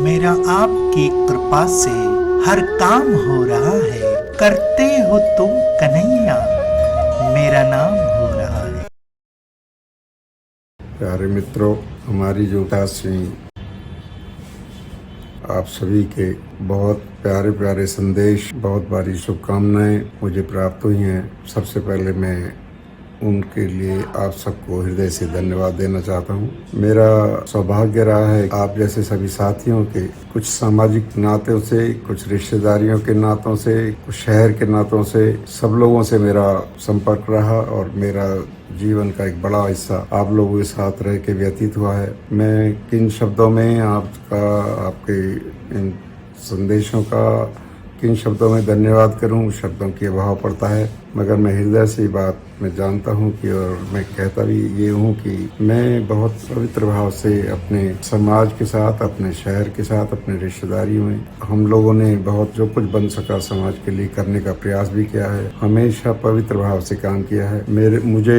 मेरा आपकी कृपा से हर काम हो रहा है। करते हो तुम कन्हैया, मेरा नाम हो रहा है। प्यारे मित्रों, हमारी जो 50वीं आप सभी के बहुत प्यारे प्यारे संदेश, बहुत बारी शुभकामनाएं मुझे प्राप्त हुई हैं। सबसे पहले मैं उनके लिए आप सबको हृदय से धन्यवाद देना चाहता हूं। मेरा सौभाग्य रहा है आप जैसे सभी साथियों के कुछ सामाजिक नातों से, कुछ रिश्तेदारियों के नातों से, कुछ शहर के नातों से, सब लोगों से मेरा संपर्क रहा और मेरा जीवन का एक बड़ा हिस्सा आप लोगों के साथ रह के व्यतीत हुआ है। मैं किन शब्दों में आपके इन संदेशों का किन शब्दों में धन्यवाद करूं, शब्दों की अभाव पड़ता है, मगर मैं हृदय से बात मैं जानता हूं कि और मैं कहता भी ये हूं कि मैं बहुत पवित्र भाव से अपने समाज के साथ, अपने शहर के साथ, अपने रिश्तेदारियों में हम लोगों ने बहुत जो कुछ बन सका समाज के लिए करने का प्रयास भी किया है। हमेशा पवित्र भाव से काम किया है। मुझे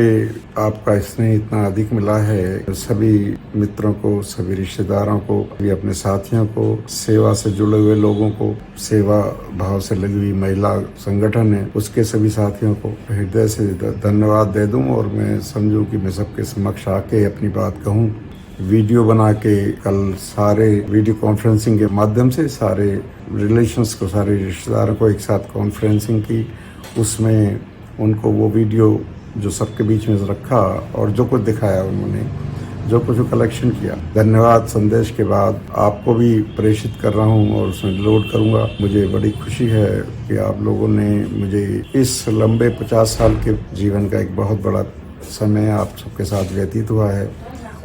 आपका स्नेह इतना अधिक मिला है। सभी मित्रों को, सभी रिश्तेदारों को, भी अपने साथियों को, सेवा से जुड़े हुए लोगों को, सेवा भाव से लगी हुई महिला संगठन है उसके सभी साथियों को हृदय से धन्यवाद दे दूं और मैं समझूं कि मैं सबके समक्ष आके अपनी बात कहूं। वीडियो बना के कल सारे वीडियो कॉन्फ्रेंसिंग के माध्यम से सारे रिलेशंस को, सारे रिश्तेदारों को एक साथ कॉन्फ्रेंसिंग की, उसमें उनको वो वीडियो जो सबके बीच में रखा और जो कुछ दिखाया उन्होंने, जो कुछ कलेक्शन किया, धन्यवाद संदेश के बाद आपको भी प्रेषित कर रहा हूं और उसमें लोड करूंगा। मुझे बड़ी खुशी है कि आप लोगों ने मुझे इस लंबे 50 साल के जीवन का एक बहुत बड़ा समय आप सबके साथ व्यतीत हुआ है,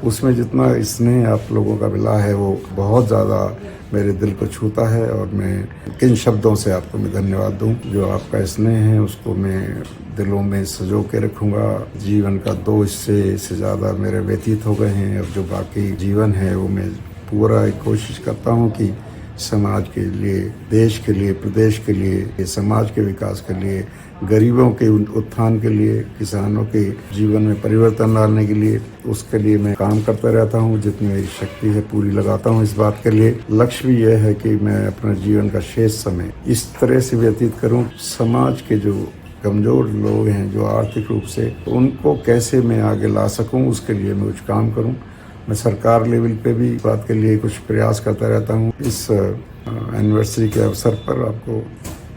उसमें जितना स्नेह आप लोगों का मिला है वो बहुत ज़्यादा मेरे दिल को छूता है और मैं किन शब्दों से आपको मैं धन्यवाद दूं। जो आपका स्नेह है उसको मैं दिलों में सजो के रखूंगा। जीवन का 2 हिस्से से ज़्यादा मेरे व्यतीत हो गए हैं, अब जो बाकी जीवन है वो मैं पूरा एक कोशिश करता हूं कि समाज के लिए, देश के लिए, प्रदेश के लिए, समाज के विकास के लिए, गरीबों के उत्थान के लिए, किसानों के जीवन में परिवर्तन लाने के लिए, उसके लिए मैं काम करता रहता हूँ। जितनी मेरी शक्ति है पूरी लगाता हूँ इस बात के लिए। लक्ष्य भी यह है कि मैं अपने जीवन का शेष समय इस तरह से व्यतीत करूँ, समाज के जो कमजोर लोग हैं, जो आर्थिक रूप से, उनको कैसे मैं आगे ला सकूँ, उसके लिए मैं कुछ काम करूँ। मैं सरकार लेवल पे भी इस बात के लिए कुछ प्रयास करता रहता हूँ। इस एनिवर्सरी के अवसर पर आपको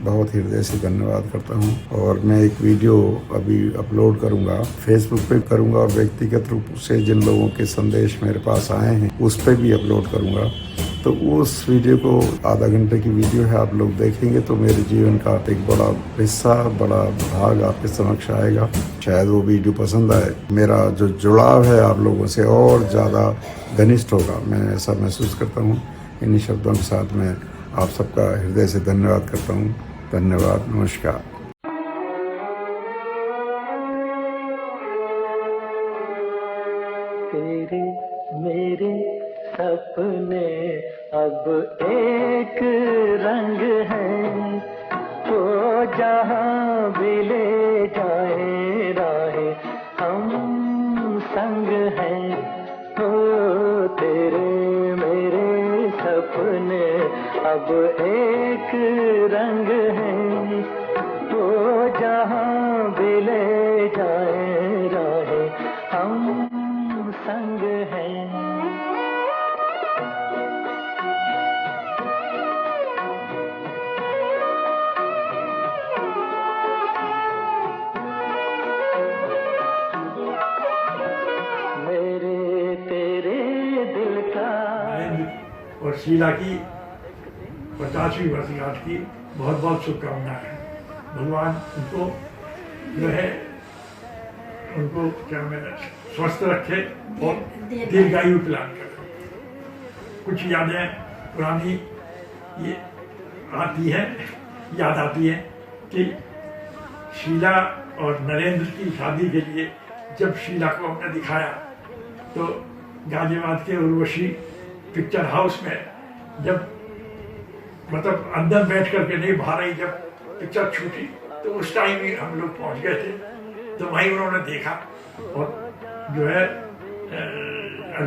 बहुत हृदय से धन्यवाद करता हूँ और मैं एक वीडियो अभी अपलोड करूँगा, फेसबुक पे करूँगा और व्यक्तिगत रूप से जिन लोगों के संदेश मेरे पास आए हैं उस पर भी अपलोड करूँगा। तो उस वीडियो को, आधा घंटे की वीडियो है, आप लोग देखेंगे तो मेरे जीवन का एक बड़ा हिस्सा, बड़ा भाग आपके समक्ष आएगा। शायद वो वीडियो पसंद आए, मेरा जो जुड़ाव है आप लोगों से और ज़्यादा घनिष्ठ होगा, मैं ऐसा महसूस करता हूँ। इन्हीं शब्दों के साथ मैं आप सबका हृदय से धन्यवाद करता हूँ। धन्यवाद, नमस्कार। तेरे मेरे सपने अब एक रंग है, वो जहाँ भी ले जाए राहे हम संग हैं। हो तेरे मेरे सपने अब एक रंग है, वो जहाँ भी ले जाए राहे हम संग हैं। मेरे तेरे दिल का और शीला की 50वीं वर्षगांठ की बहुत बहुत शुभकामनाएं हैं। भगवान उनको जो है, उनको क्या मैं स्वस्थ रखे और दीर्घायु प्रदान करे। कुछ यादें पुरानी ये याद आती है कि शीला और नरेंद्र की शादी के लिए जब शीला को हमने दिखाया तो गाजियाबाद के उर्वशी पिक्चर हाउस में, जब मतलब अंदर बैठ करके नहीं, बाहर ही जब पिक्चर छूटी तो उस टाइम ही हम लोग पहुंच गए थे। तो वहीं उन्होंने देखा और जो है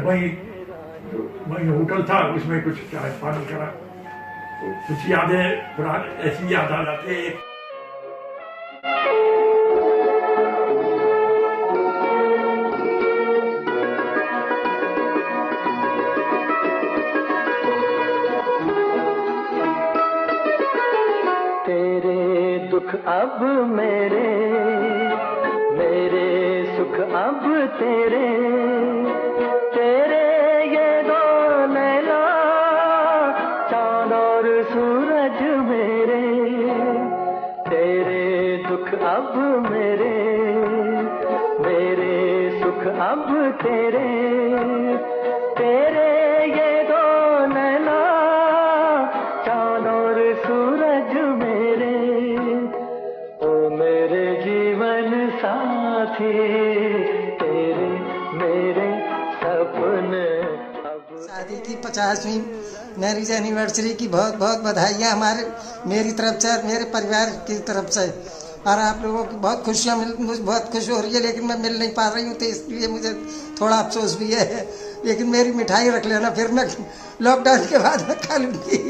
वहीं वहीं होटल था, उसमें कुछ चाय पानी करा, तो कुछ यादें पुरानी ऐसी याद आ जाती है। तेरे दुख अब मेरे, मेरे सुख अब तेरे, तेरे ये दो नैना चांद और सूरज मेरे, तेरे दुख अब मेरे, मेरे सुख अब तेरे, तेरे ये दो नैना चांद और सूरज मेरे, ओ मेरे जीवन साथी, तेरे मेरे सपने अब। शादी की 50वीं मैरिज एनिवर्सरी की बहुत बहुत बधाइयाँ मेरी तरफ से और मेरे परिवार की तरफ से। और आप लोगों की बहुत खुशियाँ मुझे बहुत खुशी हो रही है, लेकिन मैं मिल नहीं पा रही हूँ, तो इसलिए मुझे थोड़ा अफसोस भी है। लेकिन मेरी मिठाई रख लेना, फिर मैं लॉकडाउन के बाद में खा लूँगी।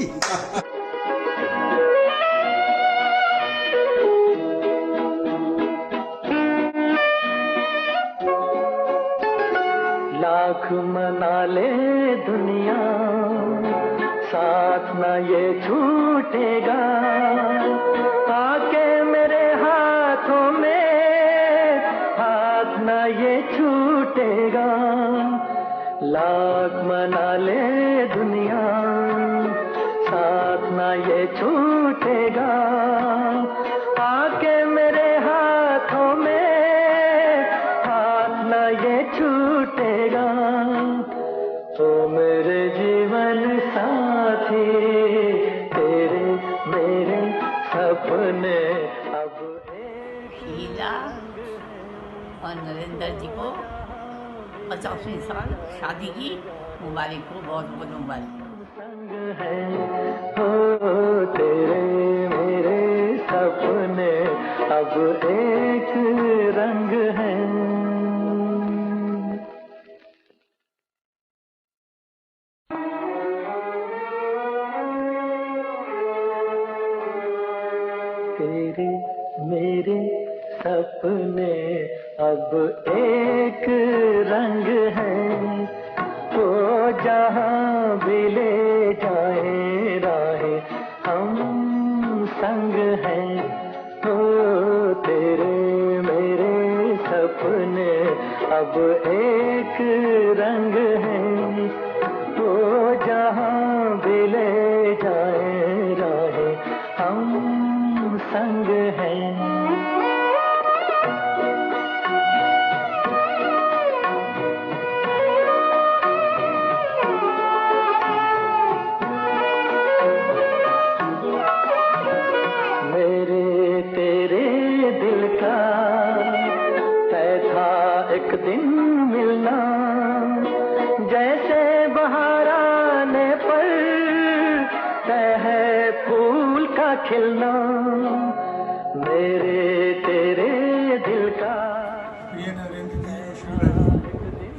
लाख मना ले दुनिया, साथ न ये छूटेगा, आके मेरे हाथों में हाथ न ये छूटेगा। लाख मना ले दुनिया, साथ न ये छूटेगा, आके मेरे हाथों में हाथ न ये छूटेगा। तो मेरे जीवन साथी, तेरे मेरे सपने अब शीला और नरेंद्र जी को 50वीं साल शादी की मुबारक हो, बहुत बहुत मुबारक। संग है हो, तेरे मेरे सपने अब एक रंग है। तेरे मेरे सपने अब एक रंग है, तो जहाँ भी ले जाए राहें हम संग हैं। तो तेरे मेरे सपने अब एक रंग है, तो जहाँ भी ले जाए राहें हम संग हैं। मेरे तेरे दिल का तय था एक दिन मिलना, जैसे बहार आने पर तय है फूल का खिलना। मेरे तेरे दिल का। प्रिय नरेंद्र जी और शीला,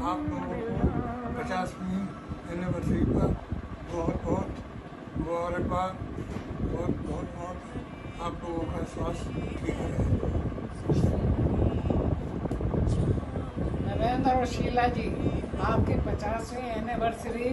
आप लोगों को 50वीं एनिवर्सरी पर बहुत बहुत मुबारकबाद। बहुत बहुत बहुत आप लोगों का स्वास्थ्य ठीक रहे। नरेंद्र और शीला जी, आपकी 50वीं एनिवर्सरी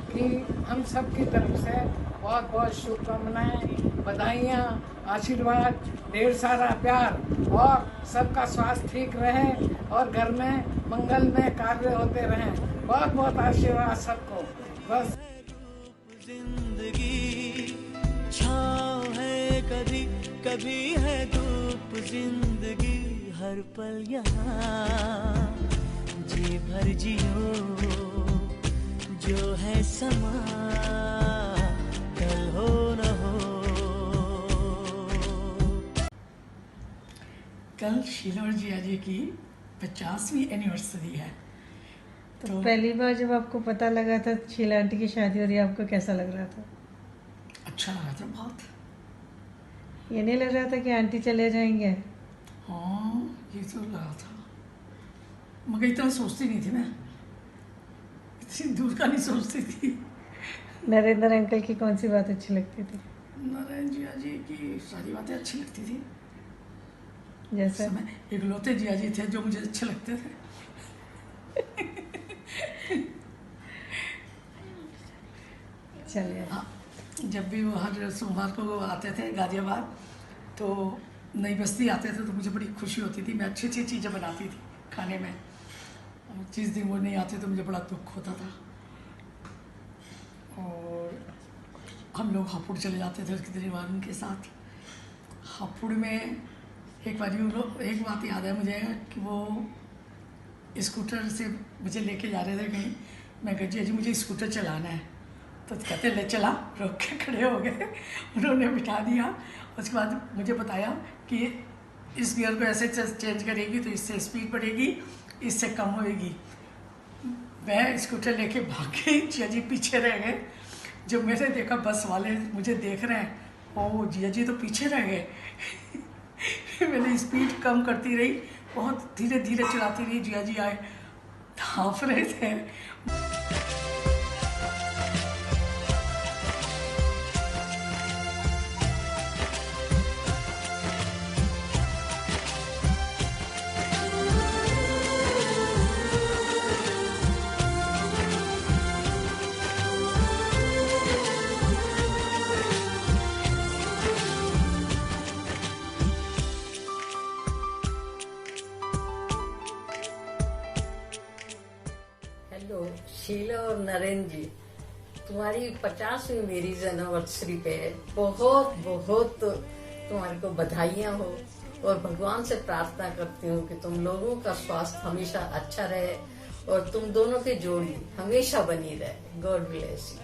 की हम सब की तरफ से बहुत बहुत शुभकामनाएं, बधाइयाँ, आशीर्वाद, ढेर सारा प्यार और सबका स्वास्थ्य ठीक रहे और घर में मंगल में कार्य होते रहें। बहुत बहुत आशीर्वाद सबको। बस जिंदगी छाँव है, कभी कभी है धूप जिंदगी, हर पल यहाँ जी भर जियो, जो है समा कल हो न हो। कल शीला और जिया जी की 50वीं एनिवर्सरी है, तो पहली बार जब आपको पता लगा था शीला आंटी की शादी हो रही है, आपको कैसा लग रहा था? अच्छा लगा था बहुत। ये नहीं लग रहा था कि आंटी चले जाएंगे? हाँ, ये तो लगा था, मगर इतना सोचती नहीं थी ना, सिंदूर का नहीं सोचती थी। नरेंद्र अंकल की कौन सी बात अच्छी लगती थी? नारायण जिया जी की सारी बातें अच्छी लगती थी। जैसे समय इकलौते जिया जी थे जो मुझे अच्छे लगते थे। चलिए। हाँ, जब भी वो हर सोमवार को वो आते थे गाजियाबाद, तो नई बस्ती आते थे तो मुझे बड़ी खुशी होती थी। मैं अच्छी अच्छी चीज़ें बनाती थी खाने में, और जिस दिन वो नहीं आते तो मुझे बड़ा दुख होता था। और हम लोग हापुड़ चले जाते थे उसके परिवार के साथ। हापुड़ में एक बार एक बात याद है मुझे कि वो स्कूटर से मुझे लेके जा रहे थे कहीं। मैं कहा जी मुझे स्कूटर चलाना है, तो कहते ले चला, रोक के खड़े हो गए। उन्होंने बिठा दिया। उसके बाद मुझे बताया कि इस गियर को ऐसे चेंज करेगी तो इससे स्पीड बढ़ेगी, इससे कम होएगी। मैं स्कूटर लेके भाग गई, जिया जी पीछे रह गए। जब मैंने देखा बस वाले मुझे देख रहे हैं, ओह जिया जी तो पीछे रह गए। मैंने स्पीड कम करती रही, बहुत धीरे धीरे चलाती रही। जिया जी आए, हाँफ रहे थे। हेलो शीला और नरेंद्र जी, तुम्हारी 50वीं मैरिज एनिवर्सरी पे बहुत बहुत तुम्हारे को बधाइयाँ हो, और भगवान से प्रार्थना करती हूँ कि तुम लोगों का स्वास्थ्य हमेशा अच्छा रहे और तुम दोनों की जोड़ी हमेशा बनी रहे। God bless you.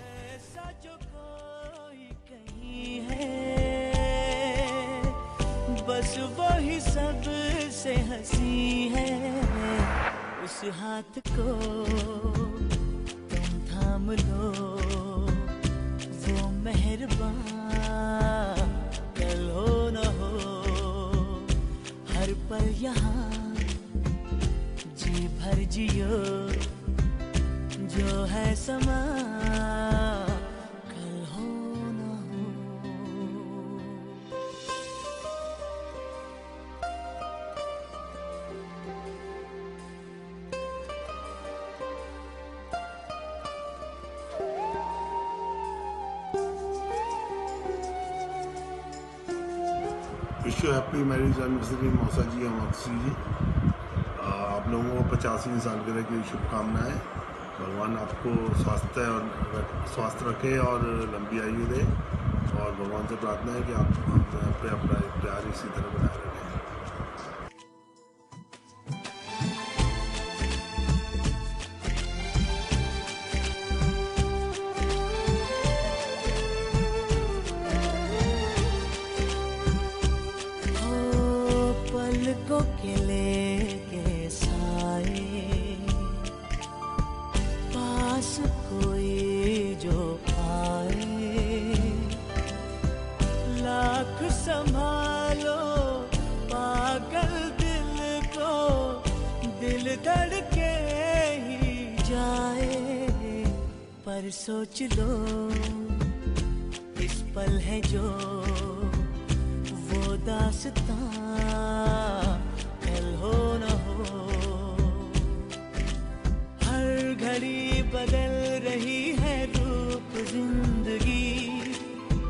बस वही सबसे हंसी है, उस हाथ को तुम थाम लो, वो मेहरबान कल हो न हो, हर पल यहाँ जी भर जियो, जो है समा कल हो न हो। Wish you happy marriage anniversary मौसा जी और मौसी जी। आप लोगों को 50वीं सालगिरह की शुभकामनाएं। भगवान आपको स्वास्थ्य रखे और लंबी आयु दे, और भगवान से प्रार्थना है कि आप पे अपना प्यार इसी तरह बनाए रखें। पलकों के लेके साए, पास कोई जो आए, लाख संभालो पागल दिल को, दिल धड़के ही जाए, पर सोच लो इस पल है जो वो दास्तां कल हो न हो, हर घड़ी बदल रही है रूप जिंदगी,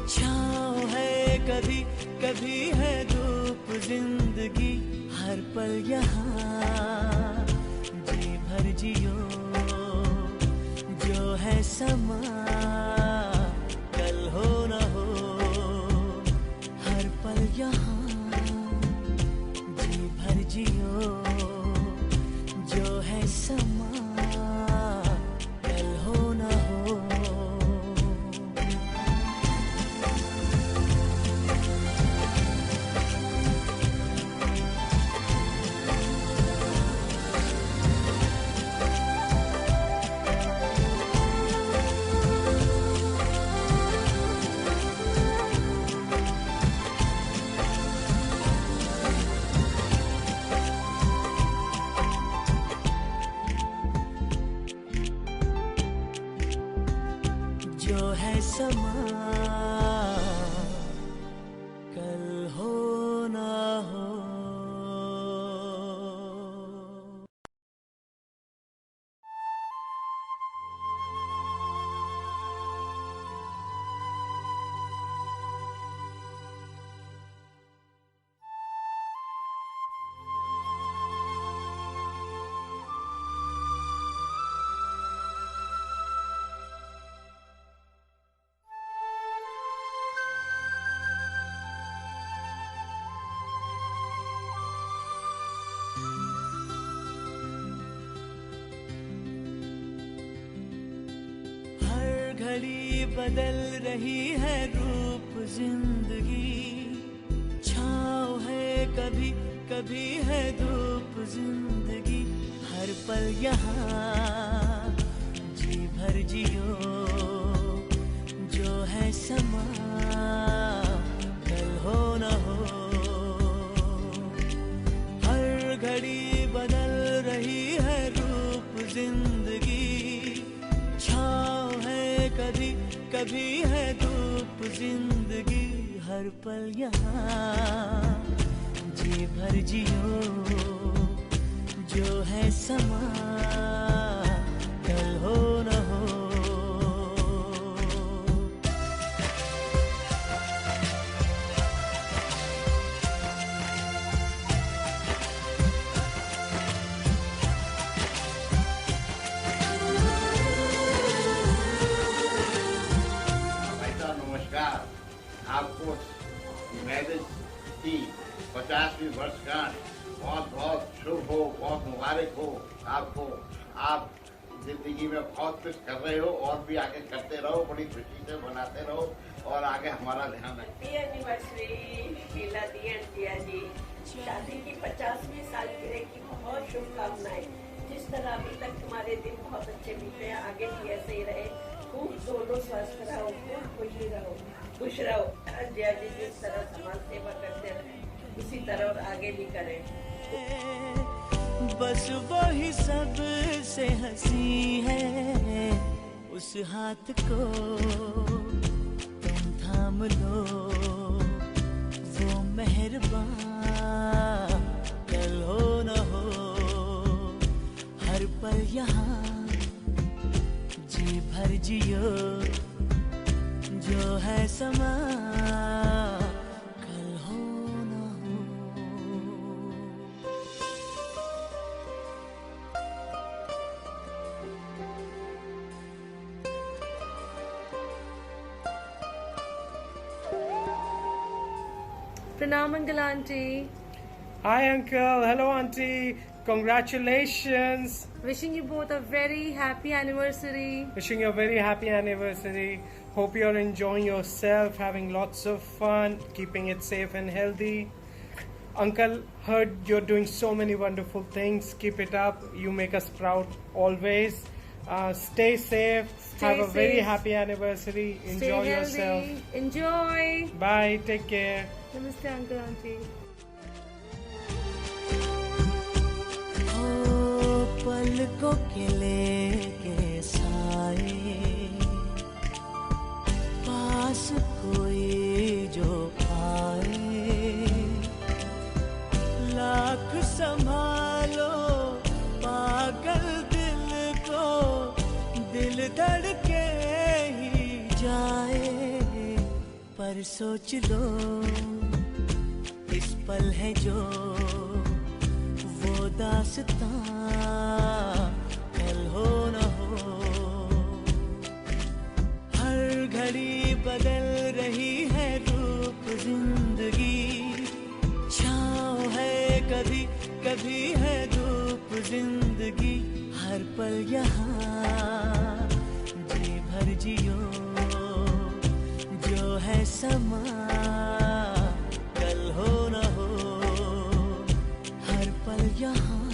छाँव है कभी कभी है धूप जिंदगी, हर पल यहाँ जी भर जियो, जो है समा कल हो न हो, हर पल यहाँ जी भर जियो, जो है समा कल हो न हो। जो है समा कल हो ना हो। घड़ी बदल रही है रूप जिंदगी, छाँव है कभी कभी है धूप जिंदगी, हर पल यहाँ जी भर जियो, जो है समा कल हो न हो। हर घड़ी बदल रही है रूप जिंदगी, छाँव है कभी कभी है धूप जिंदगी, हर पल यहाँ जी भर जियो, जो है समा कल हो न हो। आपको मैरिज की 50वीं वर्षगांठ बहुत बहुत शुभ हो, बहुत मुबारक हो आपको। आप जिंदगी में बहुत कुछ कर रहे हो और भी आगे करते रहो, बड़ी खुशी से मनाते रहो और आगे हमारा ध्यान रखें। एनिवर्सरी शीला दी एंड जिया जी, शादी की 50वीं सालगिरह की बहुत शुभकामनाएं। जिस तरह अभी तक तुम्हारे दिन बहुत अच्छे बीते हैं, आगे भी ऐसे ही रहे, खूब दोनों स्वस्थ रहो, खूब खुशी रहो, खुश रहो। जया जी जिस तरह समाज सेवा करते रहे उसी तरह और आगे भी करें। बस वही सब से हंसी है, उस हाथ को तुम थाम लो, वो मेहरबान कल हो न हो। हर पल यहाँ जी भर जियो, जो है समा कल हो न हो। Pranam Uncle Auntie. Hi Uncle, hello Auntie, congratulations. Wishing you both a very happy anniversary. Wishing you a very happy anniversary. Hope you're enjoying yourself, having lots of fun, keeping it safe and healthy. Uncle heard you're doing so many wonderful things. Keep it up. You make us proud always. Stay safe. Have a very happy anniversary. Enjoy yourself. Enjoy. Bye. Take care. Namaste Uncle Auntie. पलकों के लेके साए, पास कोई जो आए, लाख संभालो पागल दिल को, दिल धड़के ही जाए। पर सोच लो इस पल है जो वो दास्तां कल हो न हो। हर घड़ी बदल रही है रूप जिंदगी, छाँव है कभी कभी है धूप जिंदगी, हर पल यहाँ जी भर जियो, जो है समा कल हो न हो। हर पल यहाँ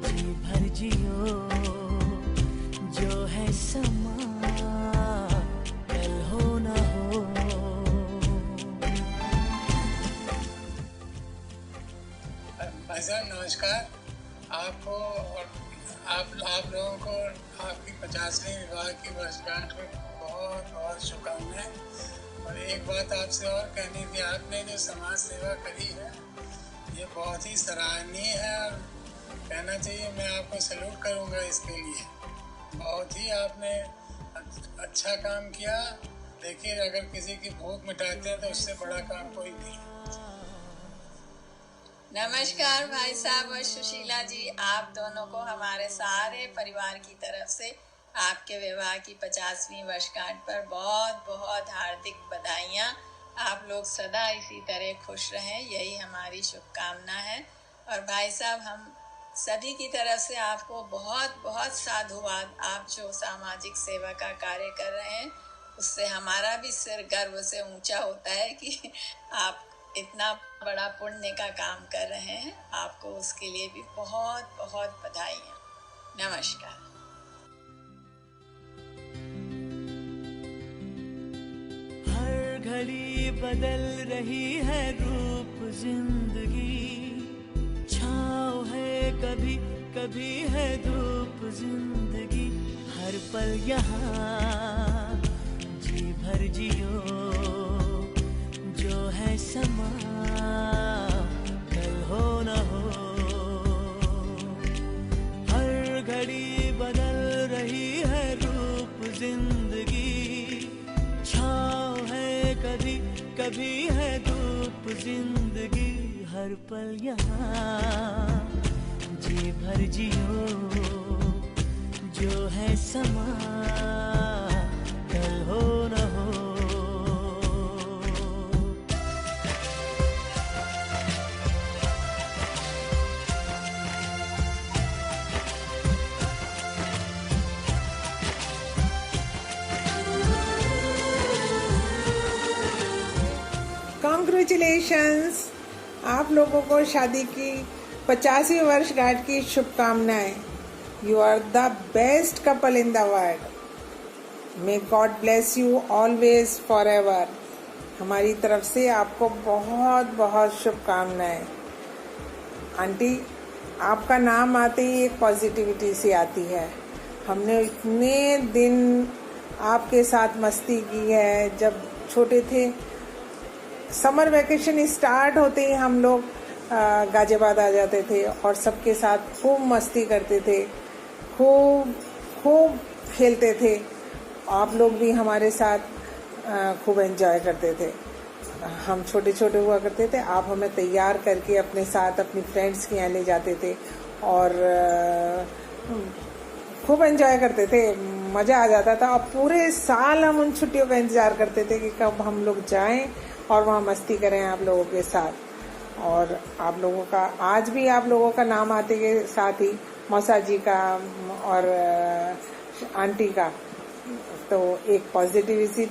जी भर जियो, जो है समा कल हो न हो। भाईजान नमस्कार। आपको और आप लोगों को आपकी 50वीं विवाह की वर्षगांठ में बहुत बहुत शुभकामनाएं। और एक बात आपसे और कहनी थी, आपने जो समाज सेवा करी है ये बहुत ही सराहनीय है और कहना चाहिए, मैं आपको सैल्यूट करूंगा इसके लिए। बहुत ही आपने अच्छा काम किया। देखिए, अगर किसी की भूख मिटाते हैं तो उससे बड़ा काम कोई नहीं। नमस्कार भाई साहब और सुशीला जी, आप दोनों को हमारे सारे परिवार की तरफ से आपके विवाह की 50वीं वर्षगांठ पर बहुत बहुत हार्दिक बधाइयाँ। आप लोग सदा इसी तरह खुश रहें, यही हमारी शुभकामना है। और भाई साहब, हम सभी की तरफ से आपको बहुत बहुत साधुवाद। आप जो सामाजिक सेवा का कार्य कर रहे हैं उससे हमारा भी सिर गर्व से ऊंचा होता है कि आप इतना बड़ा पुण्य का काम कर रहे हैं। आपको उसके लिए भी बहुत बहुत बधाइयाँ। नमस्कार। हर घड़ी बदल रही है रूप जिंदगी, छाँव है कभी कभी है धूप जिंदगी। हर पल यहाँ जी भर जियो, जो है समा कल हो न हो। हर घड़ी बदल रही है रूप जिंदगी, छाँव है कभी कभी है धूप जिंदगी। हर पल यहाँ जी भर जियो, जो है समा कल हो न हो। कॉन्ग्रेचुलेशंस, आप लोगों को शादी की 50वीं वर्षगांठ की शुभकामनाएं। You are the best couple in the world. May God bless you always forever. हमारी तरफ से आपको बहुत बहुत शुभकामनाएं। आंटी, आपका नाम आते ही एक पॉजिटिविटी सी आती है। हमने इतने दिन आपके साथ मस्ती की है। जब छोटे थे, समर वैकेशन स्टार्ट होते ही हम लोग गाजियाबाद आ जाते थे और सबके साथ खूब मस्ती करते थे, खूब खूब खेलते थे। आप लोग भी हमारे साथ खूब एंजॉय करते थे। हम छोटे छोटे हुआ करते थे, आप हमें तैयार करके अपने साथ अपनी फ्रेंड्स के यहाँ ले जाते थे और खूब एंजॉय करते थे, मज़ा आ जाता था। और पूरे साल हम उन छुट्टियों का इंतज़ार करते थे कि कब हम लोग जाएं और वहाँ मस्ती करें आप लोगों के साथ। और आप लोगों का आज भी आप लोगों का नाम आते के साथ ही मौसा जी का और आंटी का तो एक पॉजिटिविटी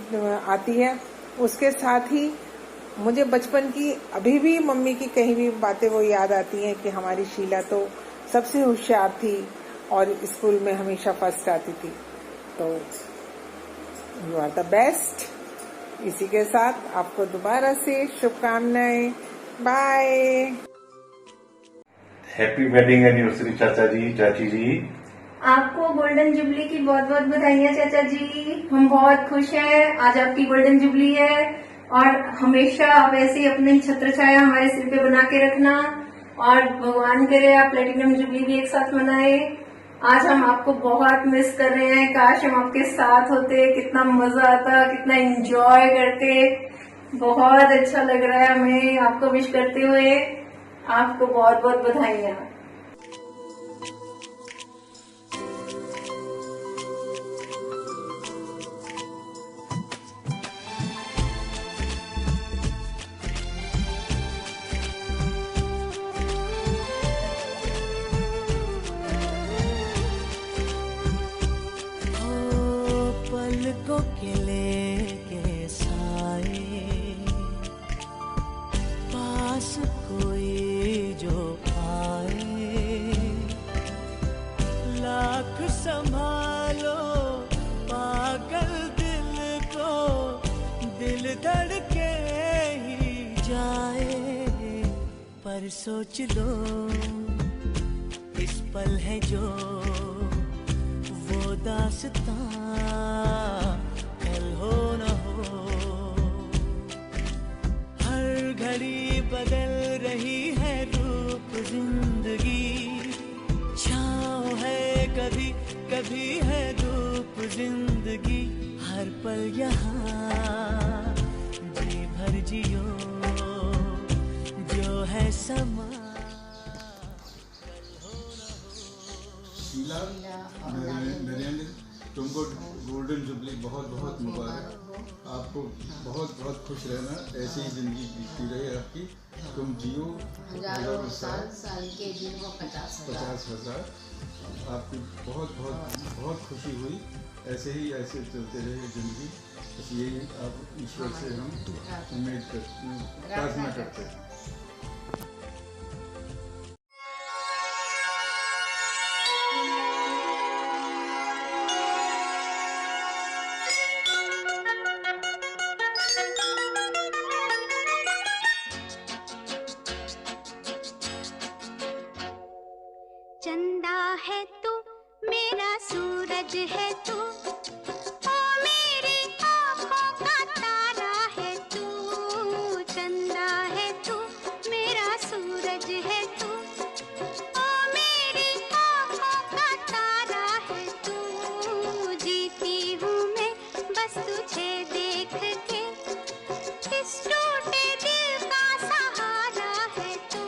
आती है। उसके साथ ही मुझे बचपन की अभी भी मम्मी की कहीं भी बातें वो याद आती हैं कि हमारी शीला तो सबसे होशियार थी और स्कूल में हमेशा फर्स्ट आती थी। तो यू आर द बेस्ट। इसी के साथ आपको दोबारा से शुभकामनाएं। बाय। हैप्पी वेडिंग एनिवर्सरी चाचा जी, चाची जी। आपको गोल्डन जुबली की बहुत बहुत बधाइयाँ चाचा जी। हम बहुत खुश हैं, आज आपकी गोल्डन जुबली है और हमेशा आप ऐसे ही अपनी छत्र छाया हमारे सिर पे बना के रखना और भगवान करे आप प्लेटिनम जुबली भी एक साथ मनाए। आज हम आपको बहुत मिस कर रहे हैं, काश हम आपके साथ होते, कितना मजा आता, कितना एंजॉय करते। बहुत अच्छा लग रहा है हमें आपको विश करते हुए। आपको बहुत बहुत बधाइयाँ। पलकों के लेके साए, पास कोई जो आए, लाख संभालो पागल दिल को, दिल धड़के ही जाए। पर सोच लो इस पल है जो दास्तां कल हो न हो। हर घड़ी बदल रही है रूप जिंदगी, छाँव है कभी कभी है धूप जिंदगी। हर पल यहाँ जी भर जियो जो है समा। शीला नरेंद्र, तुमको गोल्डन जुबली बहुत बहुत मुबारक। आपको बहुत बहुत खुश रहना, ऐसी ही जिंदगी बीतती रहे आपकी। तुम जियो हजारों साल के दिन वो 50,000। आपकी बहुत बहुत बहुत खुशी हुई। ऐसे ही ऐसे चलते रहे जिंदगी, बस यही आप ईश्वर से हम उम्मीद करते, प्रार्थना करते हैं। चंदा है तू, मेरा सूरज है तू, ओ मेरी आँखों का तारा है तू। चंदा है तू, मेरा सूरज है तू, ओ मेरी आँखों का तारा है तू। जीती हूँ मैं बस तुझे देख के, इस टूटे दिल का सहारा है तू।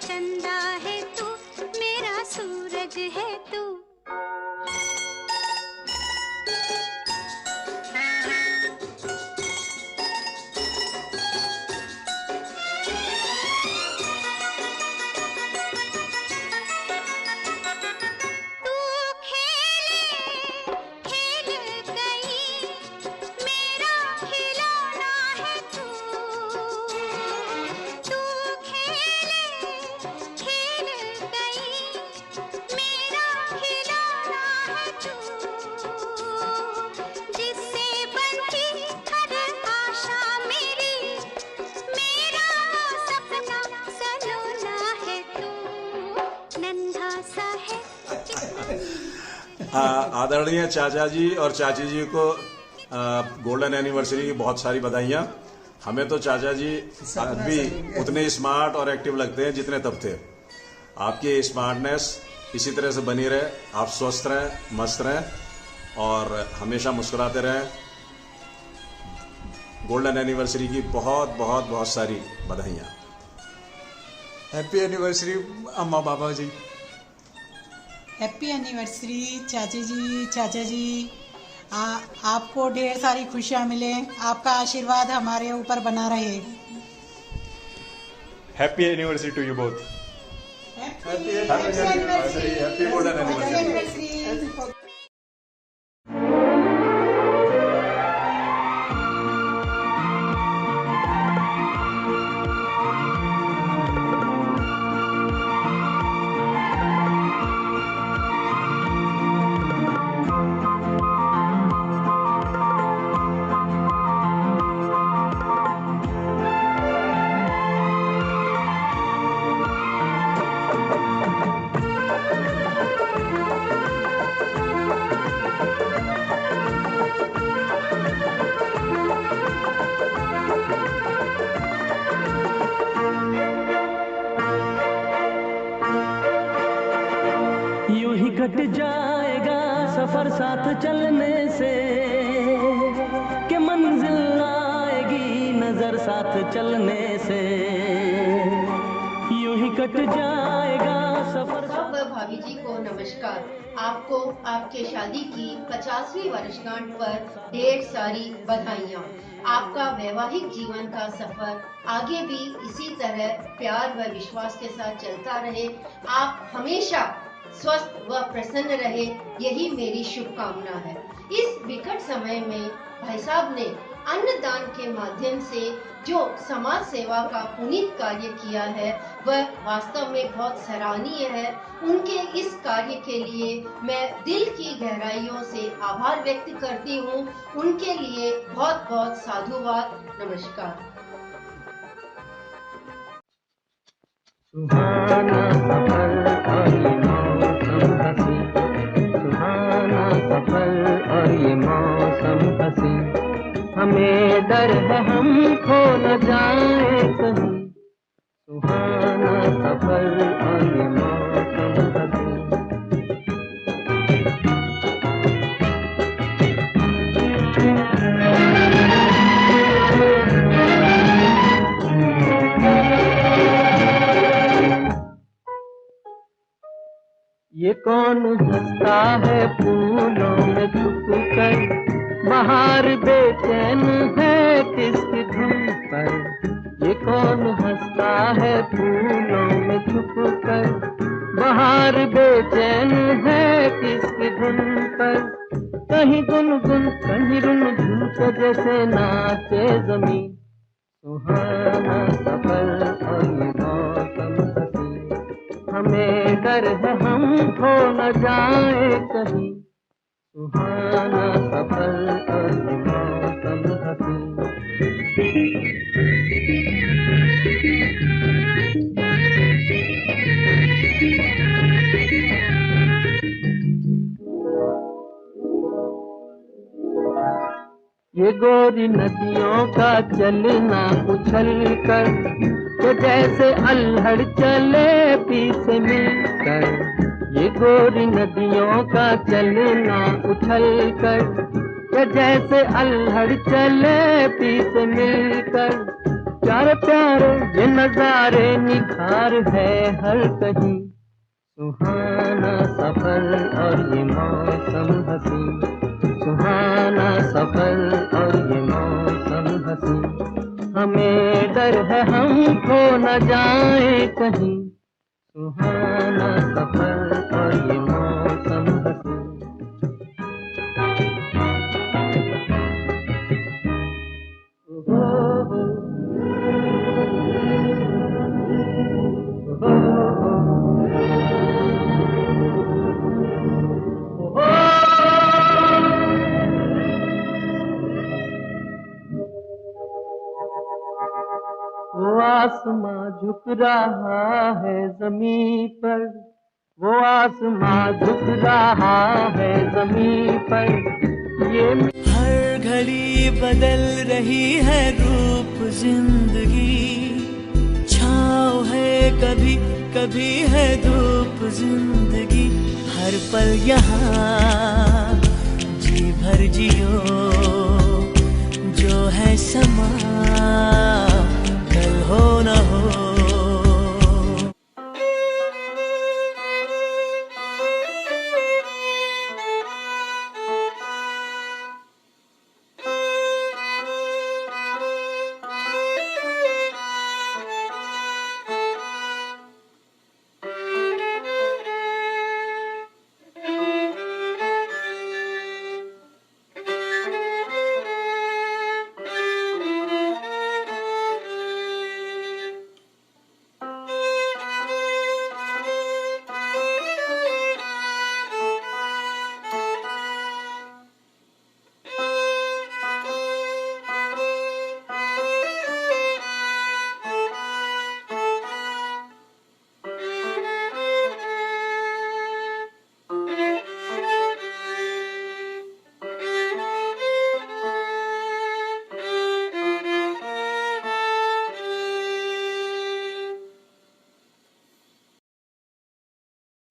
चंदा है तू, मेरा सूरज है तू। तू खेले खेल गई, मेरा खिलौना है तू। तू खेले खेल गई, मेरा खिलौना है तू। जिससे बनती हर आशा मेरी, मेरा सपना सलोना है तू। नन्हा सा है आदरणीय चाचा जी और चाची जी को गोल्डन एनिवर्सरी की बहुत सारी बधाइयाँ। हमें तो चाचा जी भी उतने स्मार्ट और एक्टिव लगते हैं जितने तब थे। आपकी स्मार्टनेस इसी तरह से बनी रहे, आप स्वस्थ रहें, मस्त रहें और हमेशा मुस्कुराते रहें। गोल्डन एनिवर्सरी की बहुत बहुत बहुत सारी बधाइयाँ। हैप्पी एनिवर्सरी अम्मा बाबा जी। हैप्पी एनिवर्सरी चाची जी, चाचा जी। आपको ढेर सारी खुशियाँ मिले, आपका आशीर्वाद हमारे ऊपर बना रहे। Happy anniversary to you both. Happy anniversary, happy golden anniversary. यूं ही कट जाएगा सफर साथ चलने से, कि मंजिल आएगी नजर साथ चलने से। यूं ही कट जाएगा सफर। भाभी जी को नमस्कार। आपको आपके शादी की 50वीं वर्षगांठ पर ढेर सारी बधाइयाँ। आपका वैवाहिक जीवन का सफर आगे भी इसी तरह प्यार व विश्वास के साथ चलता रहे। आप हमेशा स्वस्थ व प्रसन्न रहे, यही मेरी शुभकामना है। इस विकट समय में भाई साहब ने अन्नदान के माध्यम से जो समाज सेवा का पुनीत कार्य किया है वह वास्तव में बहुत सराहनीय है। उनके इस कार्य के लिए मैं दिल की गहराइयों से आभार व्यक्त करती हूँ। उनके लिए बहुत बहुत साधुवाद। नमस्कार। सुहाना सफर का ये मौसम हंसी, सुहाना हंसी, हमें डर है हम खो न जाए कहीं, सुहाना सफर और ये मौसम हंसी। ये कौन हंसता है फूलों में छुप कर, बाहर बेचैन है किसकी धुन पर। ये कौन हंसता है फूलों में छुप कर, बाहर बेचैन है किसकी धुन पर। कहीं गुनगुन कहीं रुनझुन के जैसे नाचे जमीन, सुहाना सफर और ये मौसम हंसी, हमें डर है हम खो न जाए कहीं, सुहाना सफर और ये मौसम हंसी। ये गोरी नदियों का चलना उछल कर, तो जैसे अल्हड़ चले पीछे मिलकर। ये गोरी नदियों का चलना उछल कर, तो जैसे अल्हड़ चले पीछे मिलकर। प्यारे प्यारे ये नजारे निखार है हर कहीं, सुहाना सफर और ये मौसम हंसी, सुहाना सफर और ये मौसम हंसी। हमें डर है हम खो न जाए कहीं, सुहाना सफर और ये मौसम हंसी। वो आसमां झुक रहा है जमीन पर, वो आसमां झुक रहा है जमीन पर। ये हर घड़ी बदल रही है रूप जिंदगी, छाँव है कभी कभी है धूप जिंदगी। हर पल यहाँ जी भर जियो, जो है समा कल हो न हो।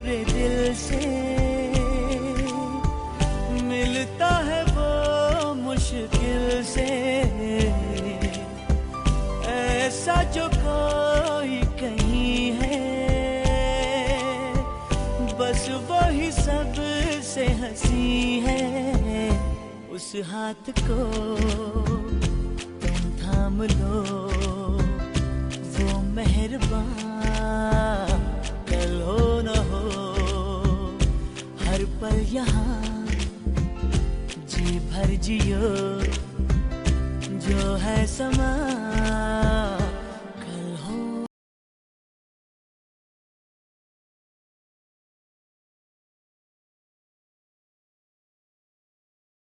दिल से मिलता है वो मुश्किल से, ऐसा जो कोई कहीं है, बस वही सब से हंसी है। उस हाथ को तुम थाम लो, वो मेहरबान कल हो न हो। हर पल यहाँ जी भर जियो, जो है समा